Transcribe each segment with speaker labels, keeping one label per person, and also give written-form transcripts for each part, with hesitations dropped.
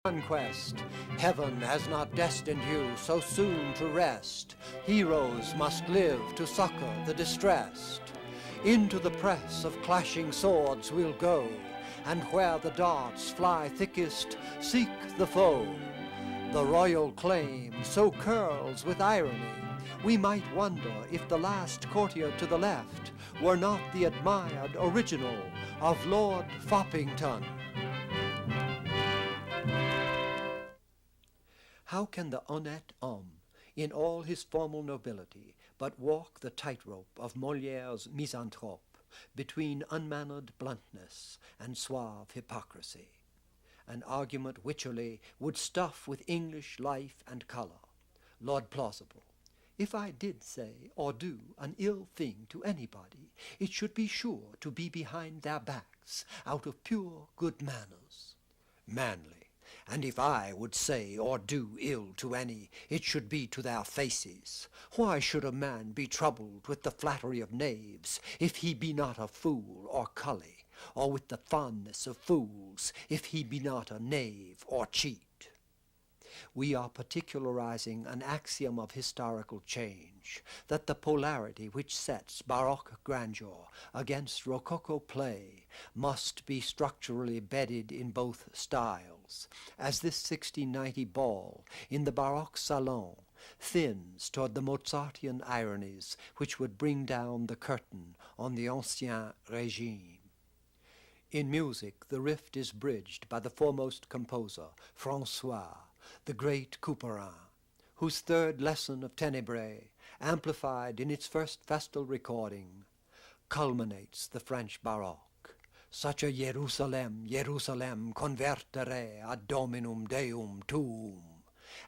Speaker 1: conquest. Heaven has not destined you so soon to rest. Heroes must live to succor the distressed. Into the press of clashing swords we'll go, and where the darts fly thickest, seek the foe. The royal claim so curls with irony, we might wonder if the last courtier to the left were not the admired original of Lord Foppington. How can the honnête homme, in all his formal nobility, but walk the tightrope of Molière's misanthrope between unmannered bluntness and suave hypocrisy? An argument Wycherley would stuff with English life and colour. Lord Plausible, if I did say or do an ill thing to anybody, it should be sure to be behind their backs, out of pure good manners. Manly, and if I would say or do ill to any, it should be to their faces. Why should a man be troubled with the flattery of knaves, if he be not a fool or cully, or with the fondness of fools, if he be not a knave or cheat? We are particularizing an axiom of historical change, that the polarity which sets Baroque grandeur against Rococo play must be structurally bedded in both styles, as this 1690 ball in the Baroque salon thins toward the Mozartian ironies which would bring down the curtain on the Ancien Régime. In music, the rift is bridged by the foremost composer, François, the great Couperin, whose third lesson of Ténébrae, amplified in its first festal recording, culminates the French Baroque. Such a Jerusalem, Jerusalem, convertere ad Dominum Deum tuum,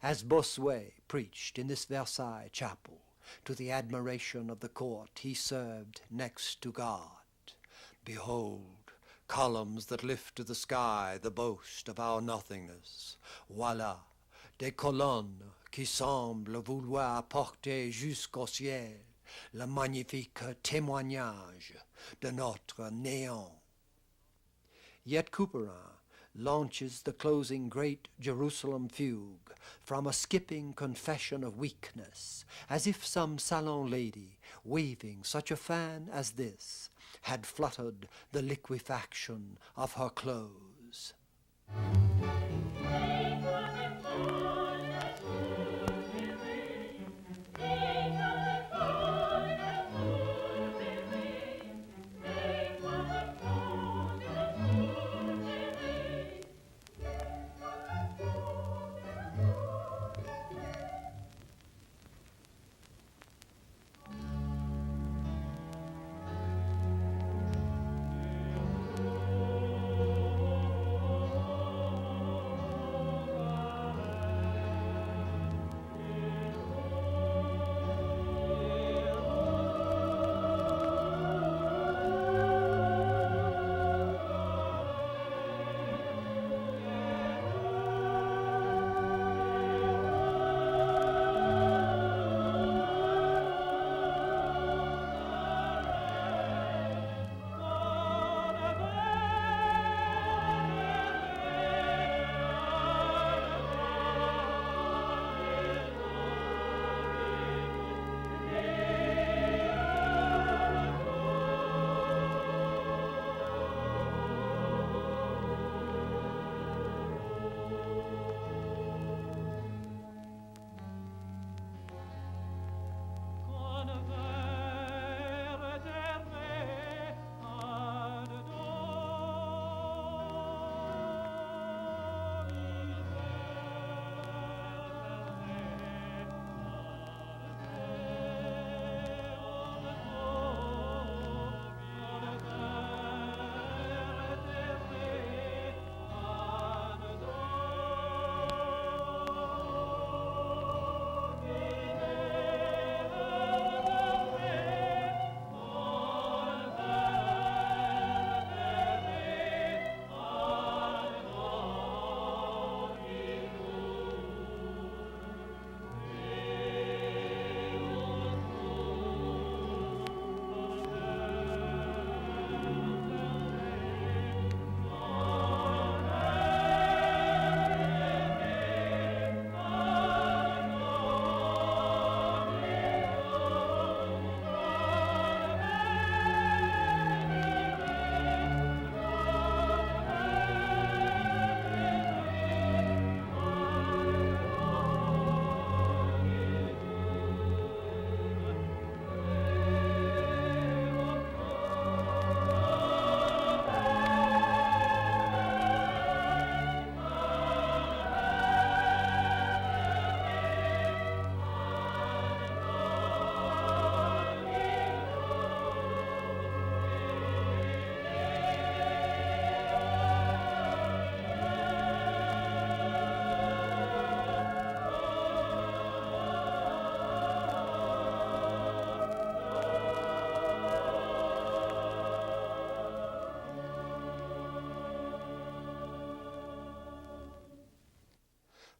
Speaker 1: as Bossuet preached in this Versailles chapel, to the admiration of the court he served next to God. Behold, columns that lift to the sky the boast of our nothingness. Voilà, des colonnes qui semblent vouloir porter jusqu'au ciel le magnifique témoignage de notre néant. Yet Couperin launches the closing great Jerusalem fugue from a skipping confession of weakness, as if some salon lady, waving such a fan as this, had fluttered the liquefaction of her clothes.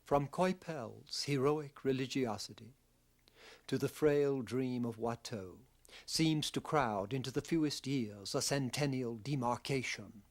Speaker 1: From Coypel's heroic religiosity to the frail dream of Watteau seems to crowd into the fewest years a centennial demarcation.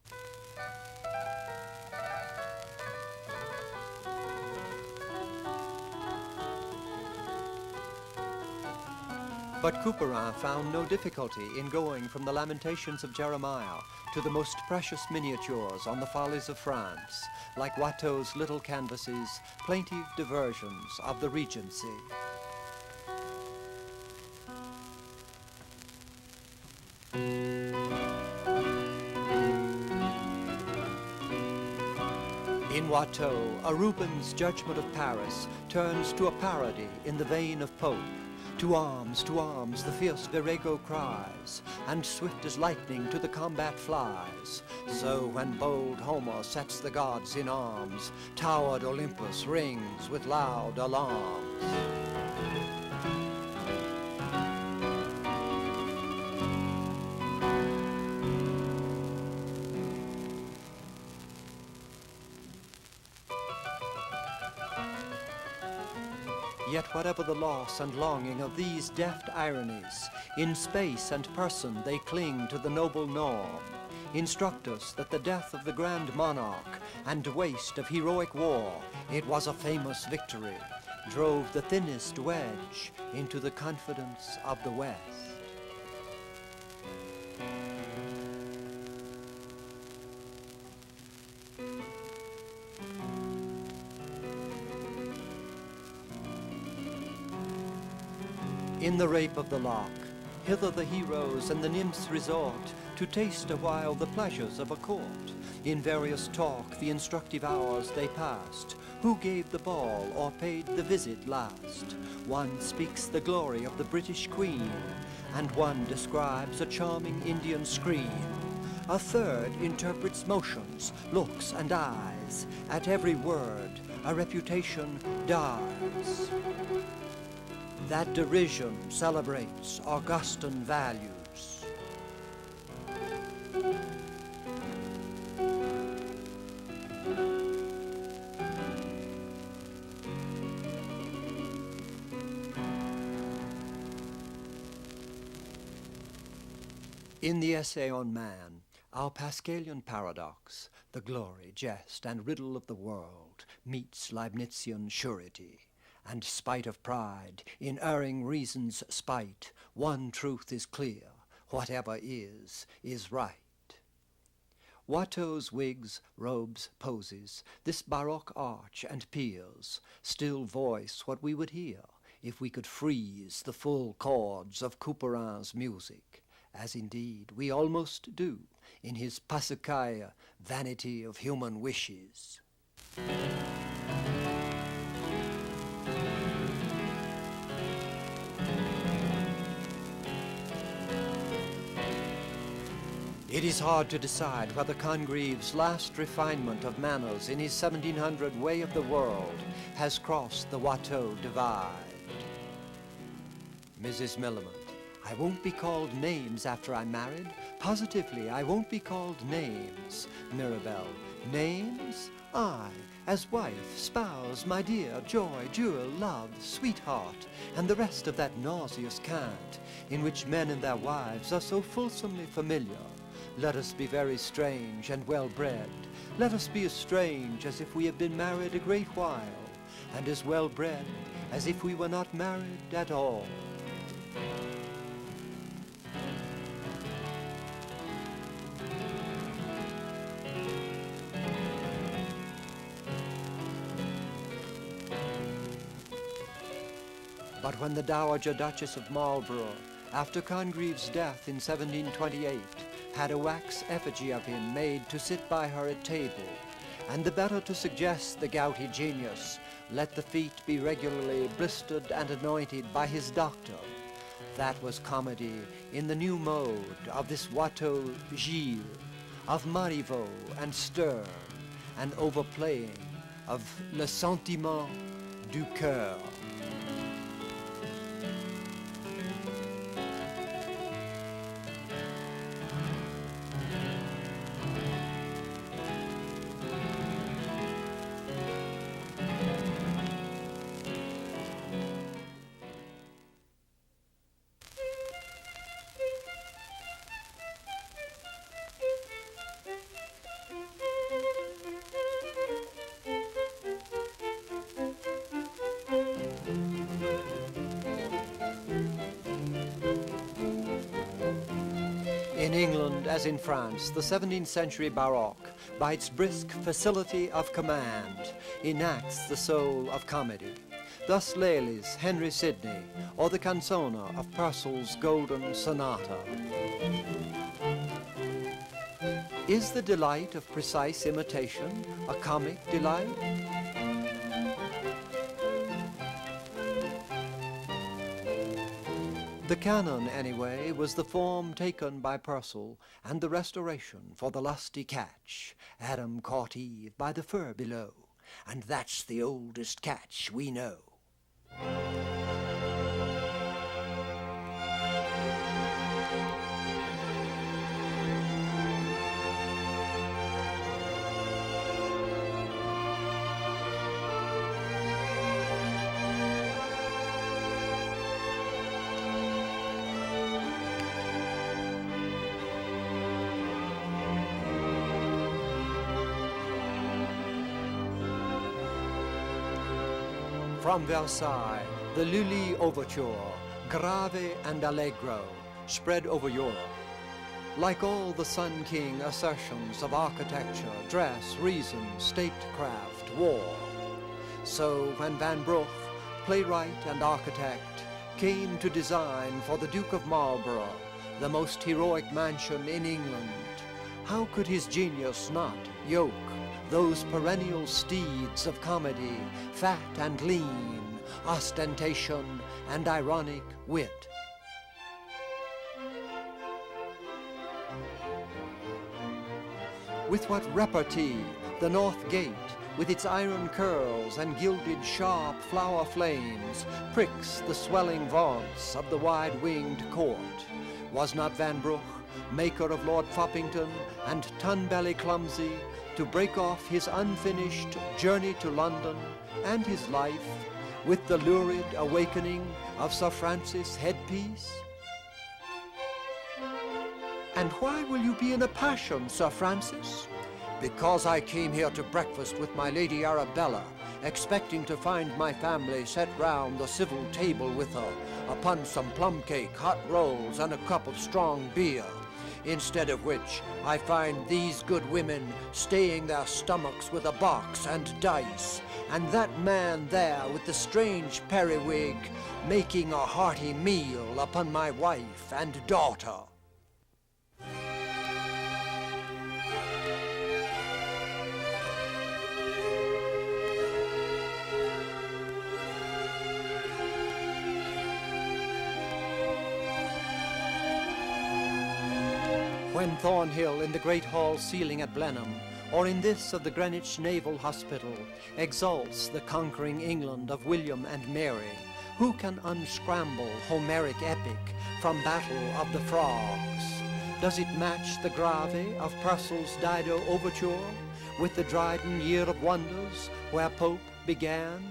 Speaker 1: But Couperin found no difficulty in going from the Lamentations of Jeremiah to the most precious miniatures on the follies of France, like Watteau's little canvases, plaintive diversions of the Regency. In Watteau, a Rubens' Judgment of Paris turns to a parody in the vein of Pope. To arms, the fierce virago cries, and swift as lightning to the combat flies. So when bold Homer sets the gods in arms, towered Olympus rings with loud alarms. Yet whatever the loss and longing of these deft ironies, in space and person they cling to the noble norm, instruct us that the death of the grand monarch and waste of heroic war, it was a famous victory, drove the thinnest wedge into the confidence of the West. In the Rape of the Lock, hither the heroes and the nymphs resort to taste awhile the pleasures of a court. In various talk the instructive hours they passed. Who gave the ball or paid the visit last? One speaks the glory of the British Queen, and one describes a charming Indian screen. A third interprets motions, looks, and eyes. At every word, a reputation dies. That derision celebrates Augustan values. In the essay on man, our Pascalian paradox, the glory, jest, and riddle of the world, meets Leibnizian surety. And spite of pride, in erring reason's spite, one truth is clear, whatever is right. Watteau's wigs, robes, poses, this baroque arch and piers, still voice what we would hear if we could freeze the full chords of Couperin's music, as indeed we almost do in his Passacaille, Vanity of Human Wishes. It is hard to decide whether Congreve's last refinement of manners in his 1700 Way of the World has crossed the Watteau divide. Mrs. Millamant, I won't be called names after I'm married. Positively, I won't be called names. Mirabell, names? I, as wife, spouse, my dear, joy, jewel, love, sweetheart, and the rest of that nauseous cant in which men and their wives are so fulsomely familiar. Let us be very strange and well-bred. Let us be as strange as if we have been married a great while, and as well-bred as if we were not married at all. But when the Dowager Duchess of Marlborough, after Congreve's death in 1728, had a wax effigy of him made to sit by her at table, and the better to suggest the gouty genius, let the feet be regularly blistered and anointed by his doctor, that was comedy in the new mode of this Watteau Gilles, of Marivaux and Sterne, an overplaying of Le Sentiment du Cœur. In England, as in France, the 17th century Baroque, by its brisk facility of command, enacts the soul of comedy. Thus Lely's Henry Sidney, or the canzona of Purcell's Golden Sonata. Is the delight of precise imitation a comic delight? The canon, anyway, was the form taken by Purcell, and the restoration for the lusty catch. Adam caught Eve by the fur below, and that's the oldest catch we know. From Versailles, the Lully Overture, grave and allegro, spread over Europe. Like all the Sun King assertions of architecture, dress, reason, statecraft, war. So when Van Brugh, playwright and architect, came to design for the Duke of Marlborough the most heroic mansion in England, how could his genius not yoke those perennial steeds of comedy, fat and lean, ostentation and ironic wit? With what repartee the North Gate, with its iron curls and gilded sharp flower flames, pricks the swelling vaults of the wide-winged court. Was not Van Brugh, maker of Lord Foppington and Tunbelly Clumsy, to break off his unfinished journey to London and his life with the lurid awakening of Sir Francis' headpiece? And why will you be in a passion, Sir Francis? Because I came here to breakfast with my Lady Arabella, expecting to find my family set round the civil table with her, upon some plum cake, hot rolls, and a cup of strong beer. Instead of which, I find these good women staying their stomachs with a box and dice, and that man there with the strange periwig making a hearty meal upon my wife and daughter. When Thornhill in the great hall ceiling at Blenheim, or in this of the Greenwich Naval Hospital, exalts the conquering England of William and Mary, who can unscramble Homeric epic from Battle of the Frogs? Does it match the grave of Purcell's Dido Overture with the Dryden Year of Wonders, where Pope began?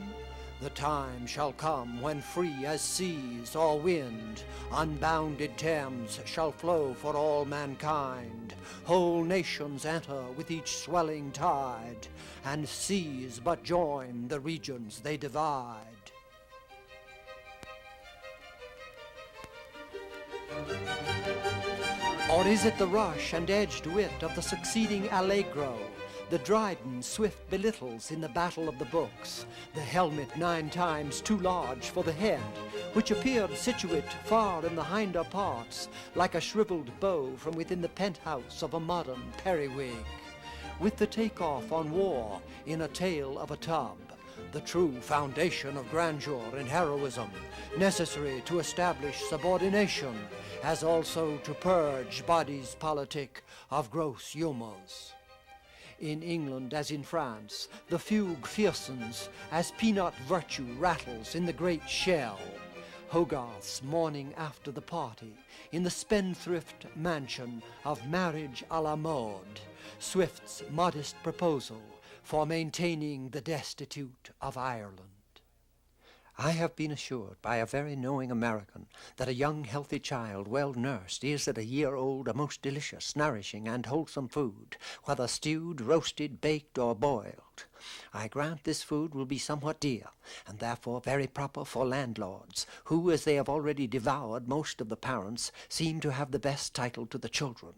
Speaker 1: The time shall come when free as seas or wind, unbounded Thames shall flow for all mankind. Whole nations enter with each swelling tide, and seas but join the regions they divide. Or is it the rush and edged wit of the succeeding allegro, the Dryden swift belittles in the battle of the books, the helmet 9 times too large for the head, which appeared situate far in the hinder parts, like a shriveled bow from within the penthouse of a modern periwig, with the take-off on war in A Tale of a Tub, the true foundation of grandeur and heroism, necessary to establish subordination, as also to purge bodies politic of gross humours. In England, as in France, the fugue fiercens as peanut virtue rattles in the great shell. Hogarth's morning after the party in the spendthrift mansion of Marriage à la Mode, Swift's modest proposal for maintaining the destitute of Ireland. I have been assured by a very knowing American that a young healthy child well nursed is at a year old a most delicious, nourishing and wholesome food, whether stewed, roasted, baked or boiled. I grant this food will be somewhat dear, and therefore very proper for landlords, who, as they have already devoured most of the parents, seem to have the best title to the children.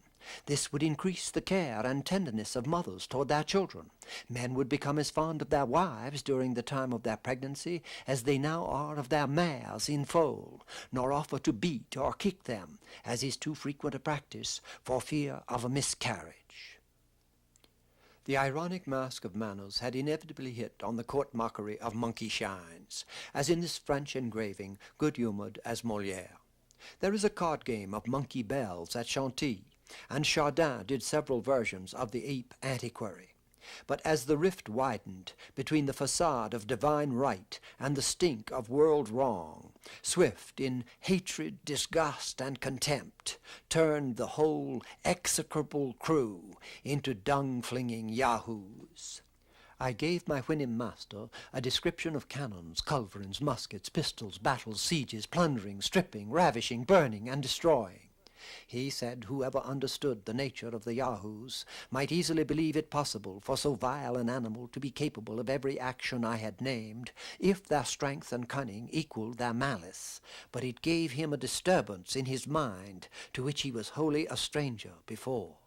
Speaker 1: This would increase the care and tenderness of mothers toward their children. Men would become as fond of their wives during the time of their pregnancy as they now are of their mares in foal, nor offer to beat or kick them, as is too frequent a practice, for fear of a miscarriage. The ironic mask of manners had inevitably hit on the court mockery of monkey shines, as in this French engraving, good-humoured as Molière. There is a card game of monkey bells at Chantilly, and Chardin did several versions of the ape antiquary. But as the rift widened between the facade of divine right and the stink of world wrong, Swift, in hatred, disgust, and contempt, turned the whole execrable crew into dung-flinging yahoos. I gave my whilom master a description of cannons, culverins, muskets, pistols, battles, sieges, plundering, stripping, ravishing, burning, and destroying. He said whoever understood the nature of the yahoos might easily believe it possible for so vile an animal to be capable of every action I had named, if their strength and cunning equalled their malice, but it gave him a disturbance in his mind to which he was wholly a stranger before.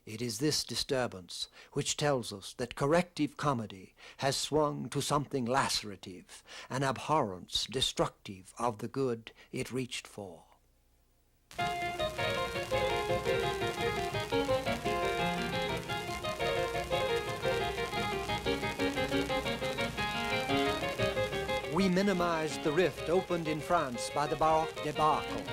Speaker 1: It is this disturbance which tells us that corrective comedy has swung to something lacerative, an abhorrence destructive of the good it reached for. We minimized the rift opened in France by the Baroque debacle.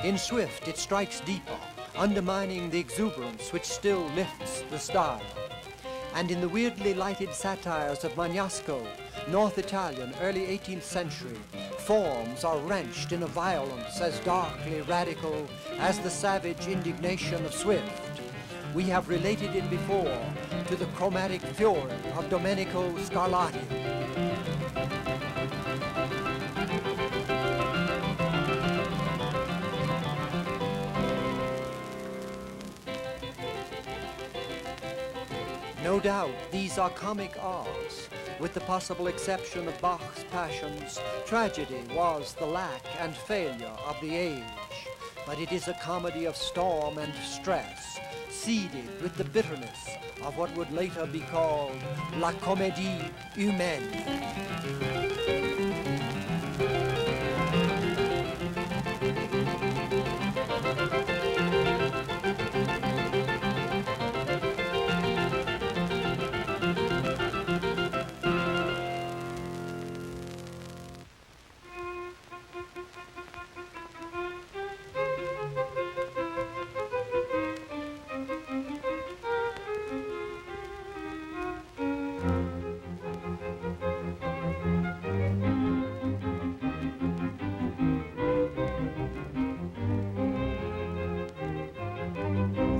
Speaker 1: In Swift it strikes deeper, undermining the exuberance which still lifts the style. And in the weirdly lighted satires of Magnasco, North Italian, early 18th century, forms are wrenched in a violence as darkly radical as the savage indignation of Swift. We have related it before to the chromatic fury of Domenico Scarlatti. No doubt these are comic arts. With the possible exception of Bach's Passions, tragedy was the lack and failure of the age. But it is a comedy of storm and stress, seeded with the bitterness of what would later be called la comédie humaine.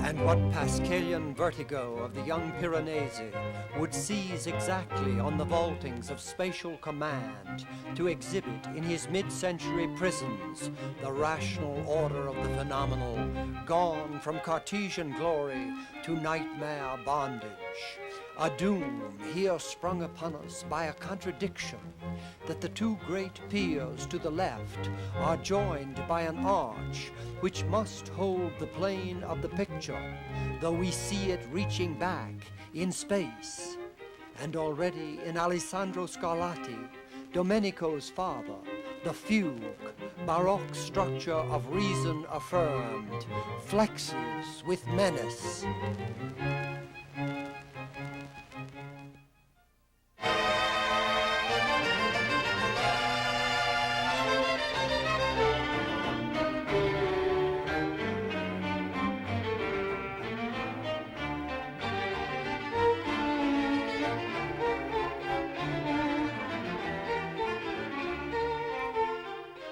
Speaker 1: And what Pascalian vertigo of the young Piranesi would seize exactly on the vaultings of spatial command to exhibit in his mid-century prisons the rational order of the phenomenal, gone from Cartesian glory to nightmare bondage. A doom here sprung upon us by a contradiction, that the two great piers to the left are joined by an arch which must hold the plane of the picture, though we see it reaching back in space. And already in Alessandro Scarlatti, Domenico's father, the fugue, Baroque structure of reason affirmed, flexes with menace.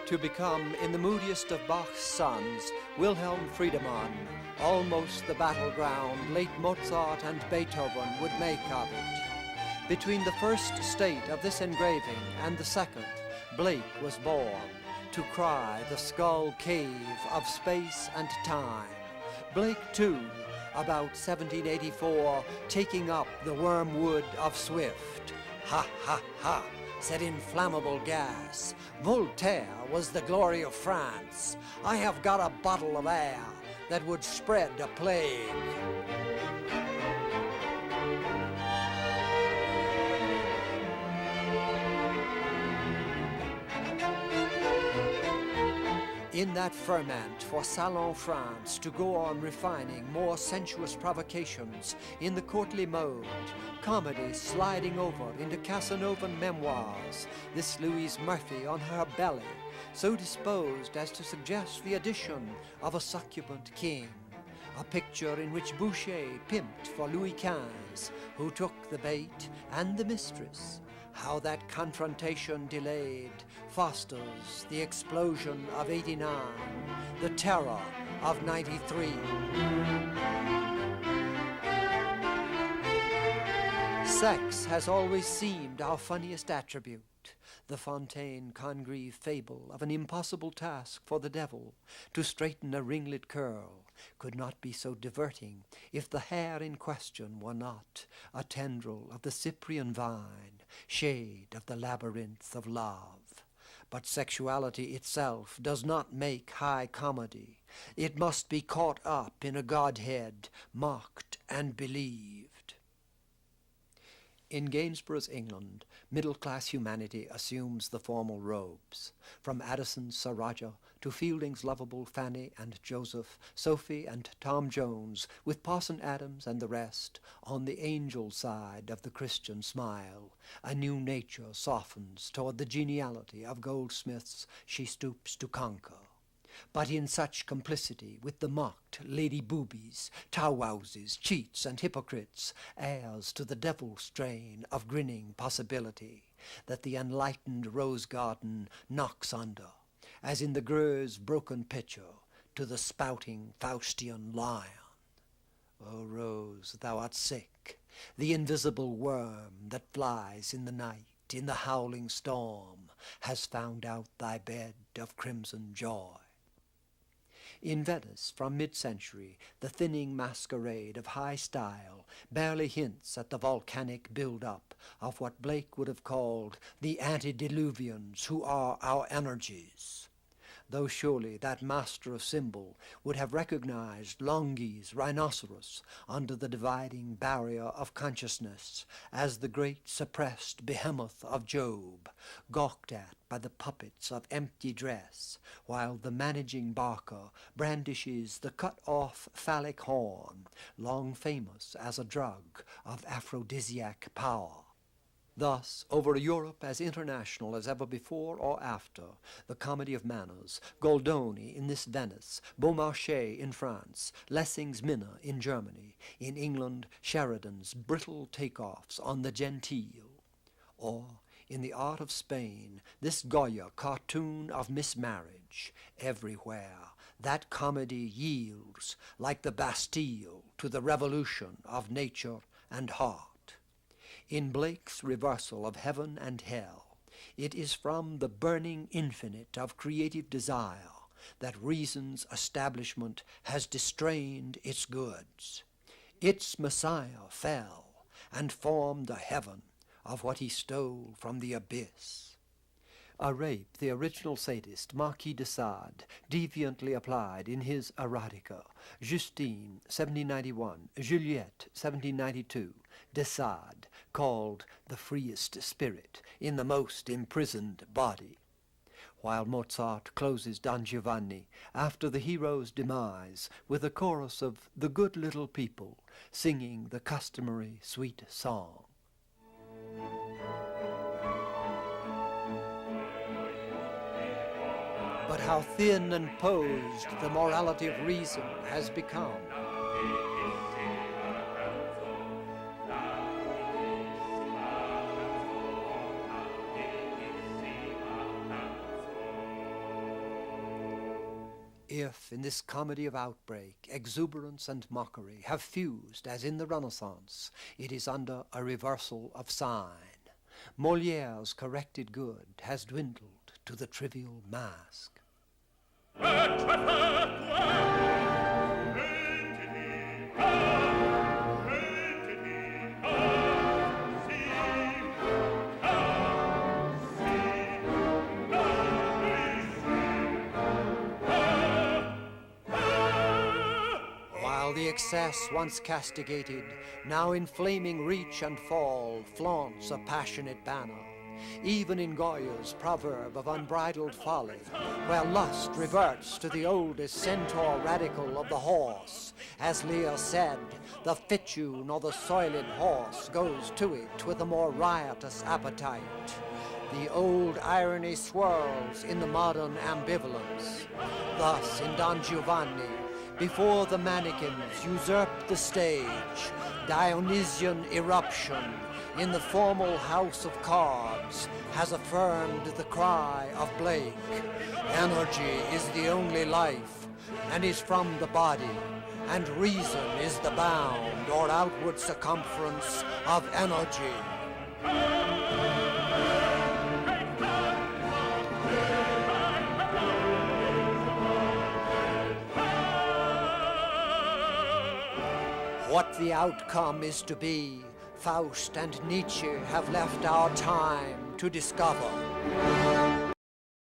Speaker 1: To become, in the moodiest of Bach's sons, Wilhelm Friedemann, almost the battleground late Mozart and Beethoven would make of it. Between the first state of this engraving and the second, Blake was born to cry the skull cave of space and time. Blake, too, about 1784, taking up the wormwood of Swift. Ha, ha, ha, said inflammable gas. Voltaire was the glory of France. I have got a bottle of air that would spread a plague. In that ferment for Salon France to go on refining more sensuous provocations in the courtly mode, comedy sliding over into Casanovan memoirs, this Louise Murphy on her belly, so disposed as to suggest the addition of a succubant king, a picture in which Boucher pimped for Louis XV, who took the bait and the mistress. How that confrontation delayed fosters the explosion of 89, the terror of 93. Sex has always seemed our funniest attribute. The Fontaine-Congreve fable of an impossible task for the devil to straighten a ringlet curl could not be so diverting if the hair in question were not a tendril of the Cyprian vine, shade of the labyrinth of love. But sexuality itself does not make high comedy. It must be caught up in a godhead, mocked and believed. In Gainsborough's England, middle-class humanity assumes the formal robes. From Addison's Sir Roger to Fielding's lovable Fanny and Joseph, Sophie and Tom Jones, with Parson Adams and the rest, on the angel side of the Christian smile, a new nature softens toward the geniality of Goldsmith's She Stoops to Conquer. But in such complicity with the mocked lady boobies, towwowses, cheats, and hypocrites, heirs to the devil strain of grinning possibility, that the enlightened rose garden knocks under, as in the Greuze broken pitcher, to the spouting Faustian lion. O Rose, thou art sick, the invisible worm that flies in the night, in the howling storm, has found out thy bed of crimson joy. In Venice, from mid-century, the thinning masquerade of high style barely hints at the volcanic build-up of what Blake would have called the antediluvians who are our energies. Though surely that master of symbol would have recognized Longhi's rhinoceros under the dividing barrier of consciousness as the great suppressed behemoth of Job, gawked at by the puppets of empty dress, while the managing barker brandishes the cut-off phallic horn, long famous as a drug of aphrodisiac power. Thus, over a Europe as international as ever before or after, the comedy of manners, Goldoni in this Venice, Beaumarchais in France, Lessing's Minna in Germany, in England, Sheridan's brittle takeoffs on the genteel, or, in the art of Spain, this Goya cartoon of mismarriage, everywhere, that comedy yields, like the Bastille, to the revolution of nature and heart. In Blake's reversal of heaven and hell, it is from the burning infinite of creative desire that reason's establishment has distrained its goods. Its Messiah fell and formed a heaven of what he stole from the abyss. A rape the original sadist Marquis de Sade deviantly applied in his erotica, Justine, 1791, Juliette, 1792, de Sade, called the freest spirit in the most imprisoned body. While Mozart closes Don Giovanni after the hero's demise with a chorus of the good little people singing the customary sweet song. But how thin and posed the morality of reason has become. If, in this comedy of outbreak, exuberance and mockery have fused as in the Renaissance, it is under a reversal of sign. Molière's corrected good has dwindled to the trivial mask. While the excess once castigated, now in flaming reach and fall, flaunts a passionate banner. Even in Goya's proverb of unbridled folly, where lust reverts to the oldest centaur radical of the horse, as Lear said, the fitune or the soiled horse goes to it with a more riotous appetite. The old irony swirls in the modern ambivalence. Thus, in Don Giovanni, before the mannequins usurped the stage, Dionysian eruption in the formal house of cards has affirmed the cry of Blake. Energy is the only life, and is from the body, and reason is the bound or outward circumference of energy. What the outcome is to be, Faust and Nietzsche have left our time to discover.